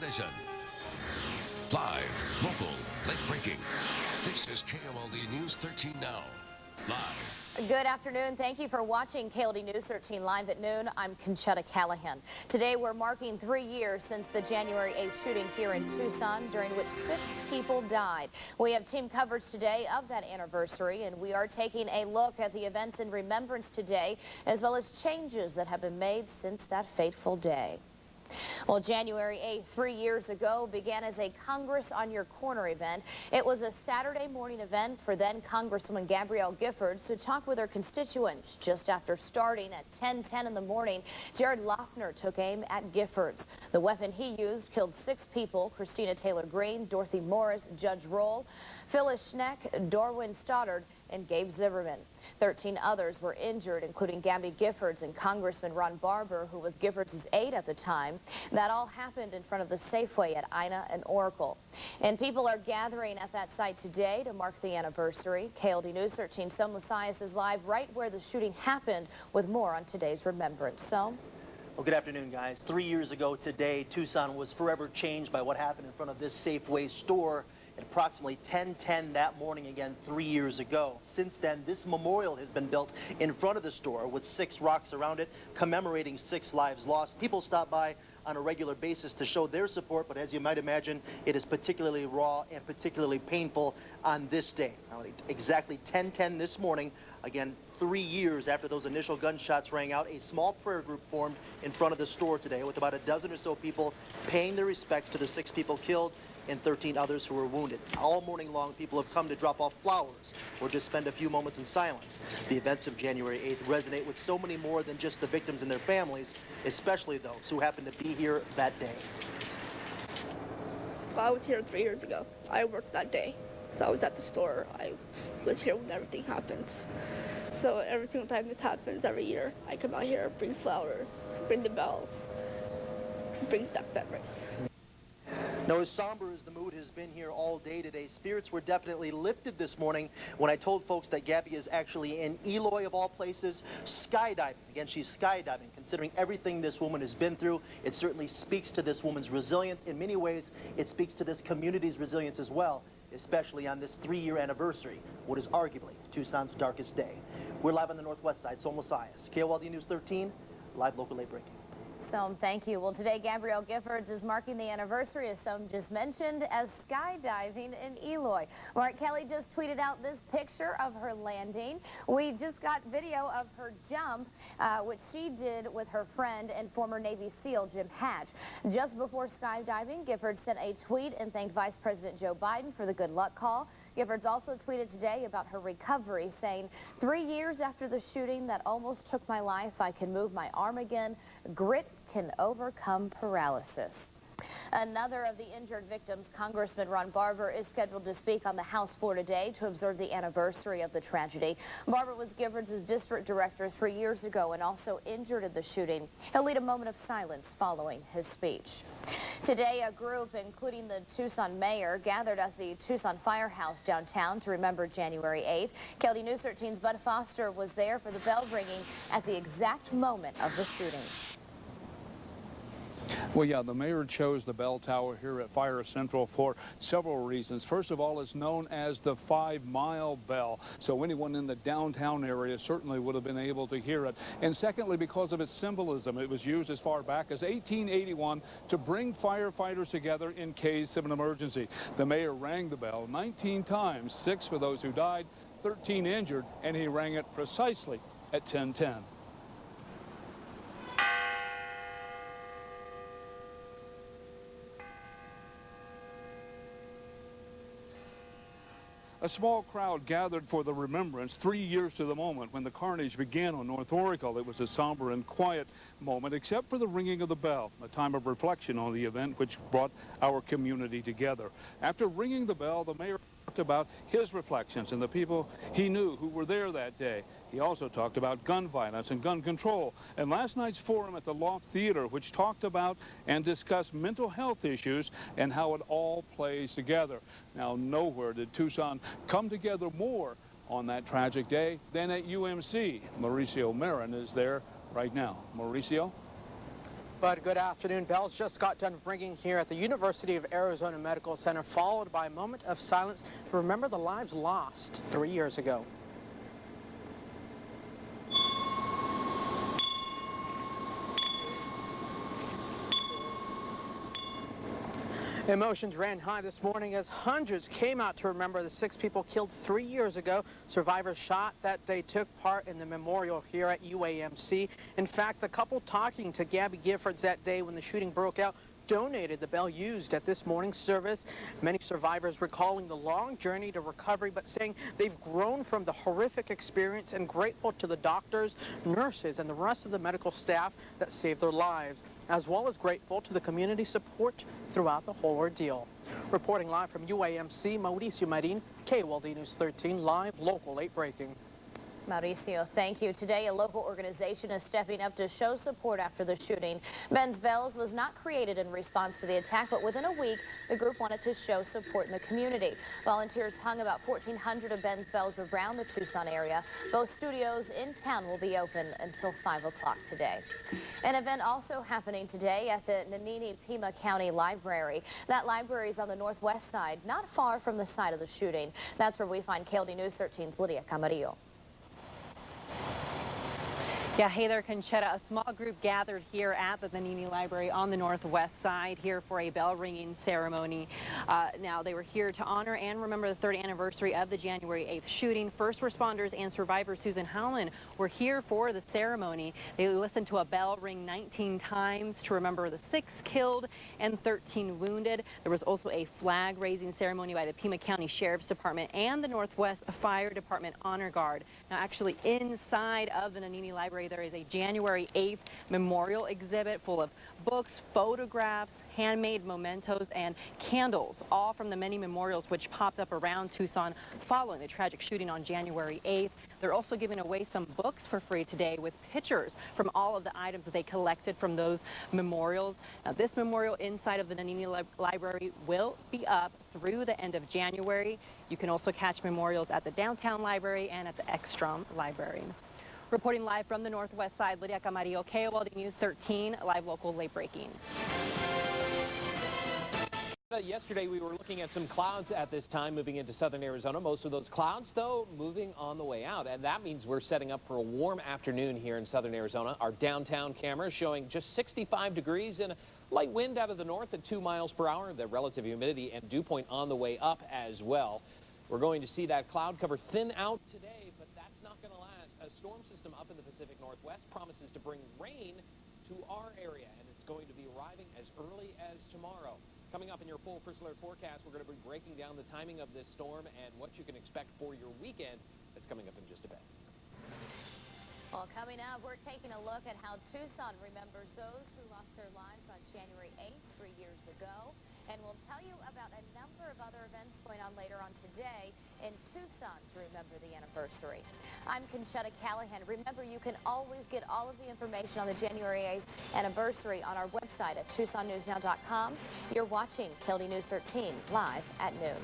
edition. Live, local, late-breaking. This is KOLD News 13 Now. Live. Good afternoon. Thank you for watching KOLD News 13 Live at noon. I'm Conchetta Callahan. Today we're marking 3 years since the January 8th shooting here in Tucson, during which 6 people died. We have team coverage today of that anniversary, and we are taking a look at the events in remembrance today, as well as changes that have been made since that fateful day. Well, January 8th, 3 years ago, began as a Congress on Your Corner event. It was a Saturday morning event for then Congresswoman Gabrielle Giffords to talk with her constituents. Just after starting at 10:10 in the morning, Jared Loeffner took aim at Giffords. The weapon he used killed 6 people: Christina Taylor Greene, Dorothy Morris, Judge Roll, Phyllis Schneck, Dorwin Stoddard, and Gabe Zimmerman. 13 others were injured, including Gabby Giffords and Congressman Ron Barber, who was Giffords' aide at the time. That all happened in front of the Safeway at Ina and Oracle. And people are gathering at that site today to mark the anniversary. KOLD News 13 Som Lasias is live right where the shooting happened with more on today's remembrance. So. Well, good afternoon, guys. 3 years ago today, Tucson was forever changed by what happened in front of this Safeway store at approximately 10:10 that morning, again 3 years ago. Since then, this memorial has been built in front of the store with 6 rocks around it, commemorating 6 lives lost. People stop by on a regular basis to show their support, but as you might imagine, it is particularly raw and particularly painful on this day. Now, exactly 10:10 this morning, again 3 years after those initial gunshots rang out, a small prayer group formed in front of the store today with about a dozen or so people paying their respects to the 6 people killed and 13 others who were wounded. All morning long, people have come to drop off flowers or just spend a few moments in silence. The events of January 8th resonate with so many more than just the victims and their families, especially those who happen to be here that day. I was here 3 years ago. I worked that day. So I was at the store. I was here when everything happens. So every single time this happens every year, I come out here, bring flowers, bring the bells, brings back memories. Now, as somber as the mood has been here all day today, spirits were definitely lifted this morning when I told folks that Gabby is actually in Eloy, of all places, skydiving. Again, she's skydiving. Considering everything this woman has been through, it certainly speaks to this woman's resilience. In many ways, it speaks to this community's resilience as well, especially on this 3-year anniversary, what is arguably Tucson's darkest day. We're live on the northwest side, Som Lasias, KOLD News 13, live, local, late breaking. Som, thank you. Well, today Gabrielle Giffords is marking the anniversary, as Som just mentioned, as skydiving in Eloy. Mark Kelly just tweeted out this picture of her landing. We just got video of her jump, which she did with her friend and former Navy SEAL Jim Hatch. Just before skydiving, Giffords sent a tweet and thanked Vice President Joe Biden for the good luck call. Giffords also tweeted today about her recovery, saying, 3 years after the shooting that almost took my life, I can move my arm again. Grit can overcome paralysis. Another of the injured victims, Congressman Ron Barber, is scheduled to speak on the House floor today to observe the anniversary of the tragedy. Barber was Giffords' district director 3 years ago and also injured in the shooting. He'll lead a moment of silence following his speech. Today, a group, including the Tucson mayor, gathered at the Tucson Firehouse downtown to remember January 8th. KOLD News 13's Bud Foster was there for the bell ringing at the exact moment of the shooting. Well, yeah, the mayor chose the bell tower here at Fire Central for several reasons. First of all, it's known as the 5-mile bell, so anyone in the downtown area certainly would have been able to hear it. And secondly, because of its symbolism, it was used as far back as 1881 to bring firefighters together in case of an emergency. The mayor rang the bell 19 times, 6 for those who died, 13 injured, and he rang it precisely at 10:10. A small crowd gathered for the remembrance 3 years to the moment when the carnage began on North Oracle. It was a somber and quiet moment, except for the ringing of the bell, a time of reflection on the event which brought our community together. After ringing the bell, the mayor talked about his reflections and the people he knew who were there that day. He also talked about gun violence and gun control. And last night's forum at the Loft Theater, which talked about and discussed mental health issues and how it all plays together. Now, nowhere did Tucson come together more on that tragic day than at UMC. Mauricio Marin is there right now. Mauricio? But good afternoon. Bells just got done ringing here at the University of Arizona Medical Center, followed by a moment of silence to remember the lives lost 3 years ago. Emotions ran high this morning as hundreds came out to remember the 6 people killed 3 years ago. Survivors shot that day took part in the memorial here at UAMC. In fact, the couple talking to Gabby Giffords that day when the shooting broke out donated the bell used at this morning's service. Many survivors recalling the long journey to recovery, but saying they've grown from the horrific experience and grateful to the doctors, nurses, and the rest of the medical staff that saved their lives, as well as grateful to the community support throughout the whole ordeal. Reporting live from UAMC, Mauricio Marin, KOLD News 13, live, local, 8 breaking. Mauricio, thank you. Today, a local organization is stepping up to show support after the shooting. Ben's Bells was not created in response to the attack, but within a week, the group wanted to show support in the community. Volunteers hung about 1,400 of Ben's Bells around the Tucson area. Both studios in town will be open until 5 o'clock today. An event also happening today at the Pima County Library. That library is on the northwest side, not far from the site of the shooting. That's where we find KOLD News 13's Lydia Camarillo. Yeah, hey there, Conchetta. A small group gathered here at the Nini Library on the northwest side here for a bell ringing ceremony. Now, they were here to honor and remember the 3rd anniversary of the January 8th shooting. First responders and survivor Susan Howland were here for the ceremony. They listened to a bell ring 19 times to remember the 6 killed and 13 wounded. There was also a flag raising ceremony by the Pima County Sheriff's Department and the Northwest Fire Department Honor Guard. Now, actually, inside of the Nini Library, there is a January 8th memorial exhibit full of books, photographs, handmade mementos, and candles, all from the many memorials which popped up around Tucson following the tragic shooting on January 8th. They're also giving away some books for free today with pictures from all of the items that they collected from those memorials. Now, this memorial inside of the Nini Library will be up through the end of January. You can also catch memorials at the Downtown Library and at the Ekstrom Library. Reporting live from the northwest side, Lydia Camarillo, KOLD News 13, live, local, late breaking. Yesterday, we were looking at some clouds at this time moving into southern Arizona. Most of those clouds, though, moving on the way out. And that means we're setting up for a warm afternoon here in southern Arizona. Our downtown camera showing just 65 degrees and a light wind out of the north at 2 miles per hour. The relative humidity and dew point on the way up as well. We're going to see that cloud cover thin out today, but that's not going to last. A storm system up in the Pacific Northwest promises to bring rain to our area, and it's going to be arriving as early as tomorrow. Coming up in your full First Alert forecast, we're going to be breaking down the timing of this storm and what you can expect for your weekend. That's coming up in just a bit. Well, coming up, we're taking a look at how Tucson remembers those who lost their lives on January 8th 3 years ago. And we'll tell you about a number of other events going on later on today in Tucson to remember the anniversary. I'm Conchetta Callahan. Remember, you can always get all of the information on the January 8th anniversary on our website at TucsonNewsNow.com. You're watching KOLD News 13 live at noon.